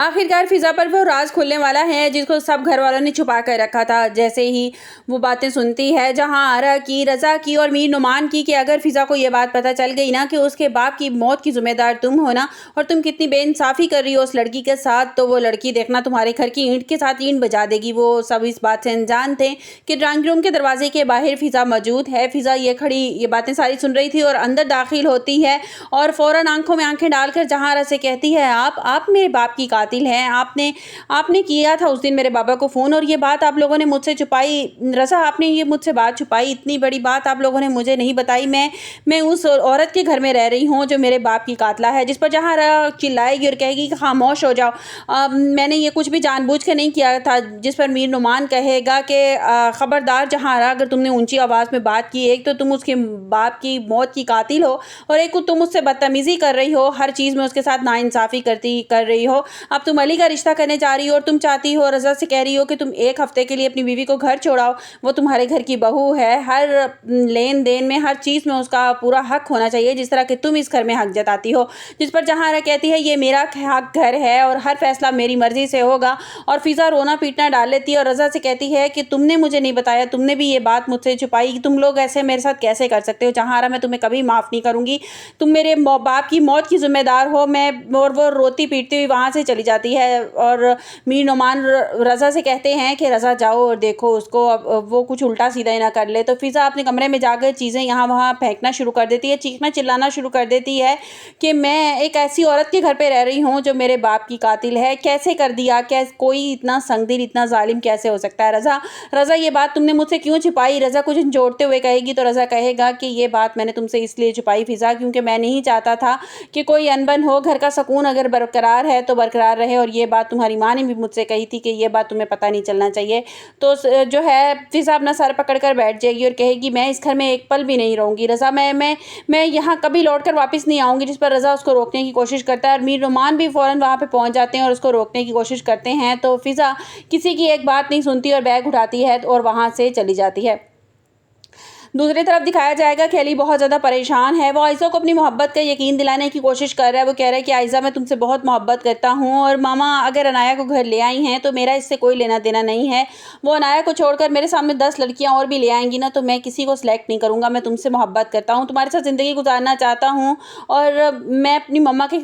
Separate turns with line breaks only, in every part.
आखिरकार फिज़ा पर वो राज खुलने वाला है जिसको सब घर वालों ने छुपा कर रखा था। जैसे ही वो बातें सुनती है जहां आरा की, रज़ा की और मीर नुमान की कि अगर फिज़ा को ये बात पता चल गई ना कि उसके बाप की मौत की ज़िम्मेदार तुम हो ना, और तुम कितनी बेइंसाफ़ी कर रही हो उस लड़की के साथ, तो वो लड़की देखना तुम्हारे घर की ईंट के साथ ईंट बजा देगी। वो सब इस बात से अनजान थे कि ड्राइंग रूम के दरवाजे के बाहर फिज़ा मौजूद है। फिज़ा ये बातें सारी सुन रही थी और अंदर दाखिल होती है और फ़ौरन आंखों में आंखें डालकर जहांरा से कहती है, आप मेरे बाप की कातिल हैं। आपने आपने किया था उस दिन मेरे बाबा को फ़ोन, और ये बात आप लोगों ने मुझसे छुपाई। रज़ा, आपने ये मुझसे बात छुपाई, इतनी बड़ी बात आप लोगों ने मुझे नहीं बताई। मैं उस औरत के घर में रह रही हूँ जो मेरे बाप की कातिला है। जिस पर जहांरा चिल्लाएगी और कहेगी कि खामोश हो जाओ, मैंने ये कुछ भी जानबूझ के नहीं किया था। जिस पर मीर नुमान कहेगा कि खबरदार जहांरा, अगर तुमने ऊंची आवाज़ में बात की, एक तो तुम उसके बाप की मौत की कातिल हो और एक तुम मुझसे बदतमीज़ी कर रही हो, हर चीज़ में उसके साथ नाइंसाफ़ी कर रही हो। अब तुम अली का रिश्ता करने जा रही हो और तुम चाहती हो, रज़ा से कह रही हो कि तुम 1 हफ़्ते के लिए अपनी बीवी को घर छोड़ाओ। वो तुम्हारे घर की बहू है, हर लेन-देन में, हर चीज़ में उसका पूरा हक होना चाहिए, जिस तरह कि तुम इस घर में हक जताती हो। जिस पर जहांरा कहती है, ये मेरा हक घर है और हर फैसला मेरी मर्ज़ी से होगा। और फिज़ा रोना-पीटना डाल लेती है और रज़ा से कहती है कि तुमने मुझे नहीं बताया, तुमने भी ये बात मुझसे छुपाई, तुम लोग ऐसे मेरे साथ कैसे कर सकते हो? जहांरा, मैं तुम्हें कभी माफ़ नहीं करूँगी। तुम मेरे बाप की मौत की ज़िम्मेदार हो। और वो रोती-पीटती हुई वहाँ से चली जाती है। और मीर नुमान रज़ा से कहते हैं कि रज़ा जाओ और देखो उसको, अब वो कुछ उल्टा-सीधा ही ना कर ले। तो फिज़ा अपने कमरे में जाकर चीज़ें यहाँ-वहाँ फेंकना शुरू कर देती है, चीखना-चिल्लाना शुरू कर देती है कि मैं एक ऐसी औरत के घर पे रह रही हूँ जो मेरे बाप की कातिल है। कैसे कर दिया? कोई इतना संगदिल, इतना ज़ालिम कैसे हो सकता है? रज़ा, ये बात तुमने मुझसे क्यों छुपाई? रज़ा कुछ जोड़ते हुए कहेगी तो रज़ा कहेगा कि ये बात मैंने तुमसे इसलिए छुपाई फिज़ा, क्योंकि मैं नहीं चाहता था कि कोई अनबन हो। घर का सुकून अगर बरकरार है तो बरकरार रहे, और ये बात तुम्हारी माँ ने भी मुझसे कही थी कि ये बात तुम्हें पता नहीं चलना चाहिए। तो जो है फिज़ा अपना सर पकड़ कर बैठ जाएगी और कहेगी, मैं इस घर में एक पल भी नहीं रहूँगी। रज़ा, मैं यहाँ कभी लौट कर वापस नहीं आऊँगी। जिस पर रज़ा उसको रोकने की कोशिश करता है और मीर नुमान भी फ़ौरन वहाँ पे पहुँच जाते हैं और उसको रोकने की कोशिश करते हैं। तो फिज़ा किसी की एक बात नहीं सुनती और बैग उठाती है और वहाँ से चली जाती है। दूसरी तरफ दिखाया जाएगा कि अली बहुत ज़्यादा परेशान है। वो आयशा को अपनी मोहब्बत का यकीन दिलाने की कोशिश कर रहा है। वो कह रहा है कि आयशा, मैं तुमसे बहुत मोहब्बत करता हूँ और मामा अगर अनाया को घर ले आई हैं तो मेरा इससे कोई लेना देना नहीं है। वो अनाया को छोड़कर मेरे सामने 10 लड़कियाँ और भी ले आएंगी ना, तो मैं किसी को सिलेक्ट नहीं करूँगा। मैं तुमसे मोहब्बत करता हूँ, तुम्हारे साथ ज़िंदगी गुजारना चाहता हूँ और मैं अपनी मम्मा के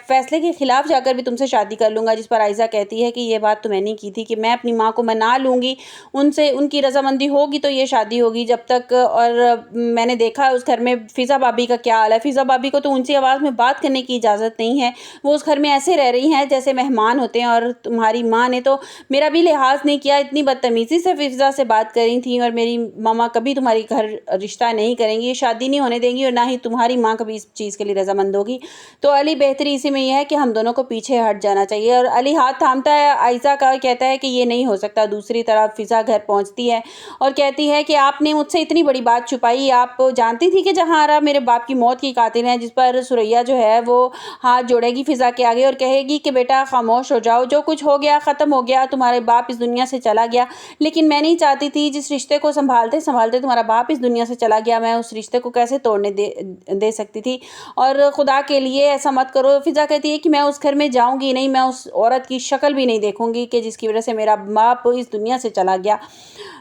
फैसले के खिलाफ जाकर भी तुमसे शादी कर लूँगा। जिस पर आयशा कहती है कि ये बात तो मैंने की थी कि मैं अपनी माँ को मना लूँगी, उनसे उनकी रजामंदी होगी तो ये शादी होगी। जब तक और मैंने देखा उस घर में फ़िज़ा भाभी का क्या हाल है। फ़िज़ा भाभी को तो ऊँची आवाज़ में बात करने की इजाज़त नहीं है। वो उस घर में ऐसे रह रही हैं जैसे मेहमान होते हैं, और तुम्हारी माँ ने तो मेरा भी लिहाज़ नहीं किया, इतनी बदतमीज़ी से फ़िज़ा से बात करी थी, और मेरी मम्मा कभी तुम्हारी घर रिश्ता नहीं करेंगी, शादी नहीं होने देंगी, और ना ही तुम्हारी माँ कभी इस चीज़ के लिए रज़ामंद होगी। तो अली, बेहतरी इसी में ये है कि हम दोनों को पीछे हट जाना चाहिए। और अली हाथ थामता है आयशा का, कहता है कि ये नहीं हो सकता। दूसरी तरफ फ़िज़ा घर पहुँचती है और कहती है कि आपने मुझसे इतनी बड़ी बात छुपाई, आप जानती थी कि जहांरा मेरे बाप की मौत की कातिल है। जिस पर सुरैया जो है वो हाथ जोड़ेगी फ़िज़ा के आगे और कहेगी कि बेटा खामोश हो जाओ, जो कुछ हो गया ख़त्म हो गया, तुम्हारे बाप इस दुनिया से चला गया। लेकिन मैं नहीं चाहती थी, जिस रिश्ते को संभालते संभालते तुम्हारा बाप इस दुनिया से चला गया, मैं उस रिश्ते को कैसे तोड़ने दे सकती थी, और खुदा के लिए ऐसा मत करो। फ़िज़ा कहती है कि मैं उस घर में जाऊँगी नहीं, मैं उस औरत की शक्ल भी नहीं देखूँगी कि जिसकी वजह से मेरा बाप इस दुनिया से चला गया।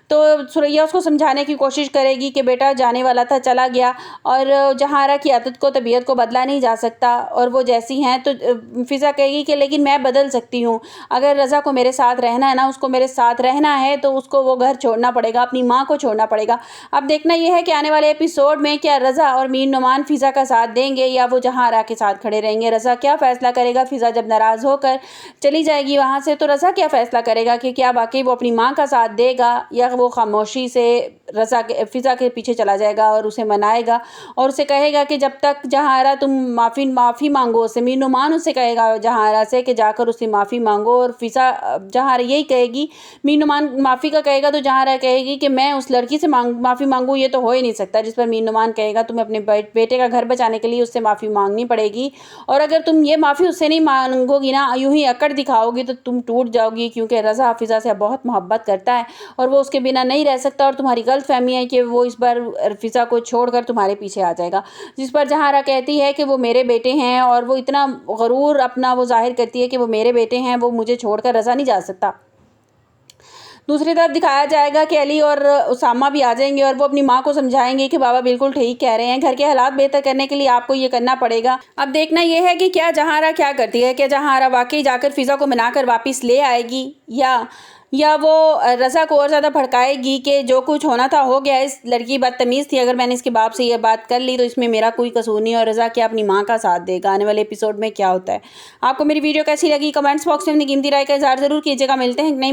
तो सुरैया उसको समझाने की कोशिश करेगी कि बेटा जाने वाला था, चला गया, और जहांरा की आदत को, तबीयत को बदला नहीं जा सकता, और वो जैसी हैं। तो फ़िज़ा कहेगी कि लेकिन मैं बदल सकती हूँ। अगर रज़ा को मेरे साथ रहना है ना, उसको मेरे साथ रहना है, तो उसको वो घर छोड़ना पड़ेगा, अपनी माँ को छोड़ना पड़ेगा। अब देखना यह है कि आने वाले एपिसोड में क्या रज़ा और मीर नुमान फ़िज़ा का साथ देंगे या वो जहांरा के साथ खड़े रहेंगे। रज़ा क्या फ़ैसला करेगा? फ़िज़ा जब नाराज़ होकर चली जाएगी वहाँ से, तो रज़ा क्या फ़ैसला करेगा कि क्या वाक़ई वो अपनी माँ का साथ देगा, या वो खामोशी से फ़िज़ा के पीछे चला जाएगा और उसे मनाएगा और उसे कहेगा कि जब तक जहांरा तुम माफ़ी मांगो उससे। मीर नुमान उससे कहेगा जहांरा से कि जाकर उससे माफ़ी मांगो, और फ़िज़ा जहांरा यही कहेगी। मीर नुमान माफ़ी का कहेगा तो जहांरा कहेगी कि मैं उस लड़की से माफ़ी मांगूँ, ये तो हो ही नहीं सकता। जिस पर मीर नुमान कहेगा तुम्हें अपने बेटे का घर बचाने के लिए उससे माफ़ी मांगनी पड़ेगी, और अगर तुम ये माफ़ी उससे नहीं मांगोगी ना, यूं ही अकड़ दिखाओगी, तो तुम टूट जाओगी, क्योंकि रज़ा फ़िज़ा से बहुत मोहब्बत करता है और वो उसके बिना नहीं रह सकता और तुम्हारी गलतफहमी है कि वो इस बार फिज़ा को छोड़कर तुम्हारे पीछे आ जाएगा। जिस पर जहारा कहती है कि वो मेरे बेटे हैं और वो इतना गरूर अपना वो ज़ाहिर करती है कि वो मेरे बेटे हैं, वो मुझे छोड़कर रज़ा नहीं जा सकता। दूसरी तरफ दिखाया जाएगा कि अली और उसामा भी आ जाएंगे और वो अपनी माँ को समझाएंगे कि बाबा बिल्कुल ठीक कह रहे हैं, घर के हालात बेहतर करने के लिए आपको ये करना पड़ेगा। अब देखना यह है कि क्या जहारा क्या करती है, क्या जहारा वाकई जाकर फिज़ा को मनाकर वापस ले आएगी या वो रज़ा को और ज़्यादा भड़काएगी कि जो कुछ होना था हो गया, इस लड़की बदतमीज़ थी, अगर मैंने इसके बाप से ये बात कर ली तो इसमें मेरा कोई कसूर नहीं, और रज़ा क्या अपनी माँ का साथ देगा। आने वाले एपिसोड में क्या होता है। आपको मेरी वीडियो कैसी लगी कमेंट्स बॉक्स में अपनी कीमती राय का इज़हार ज़रूर कीजिएगा। मिलते हैं नई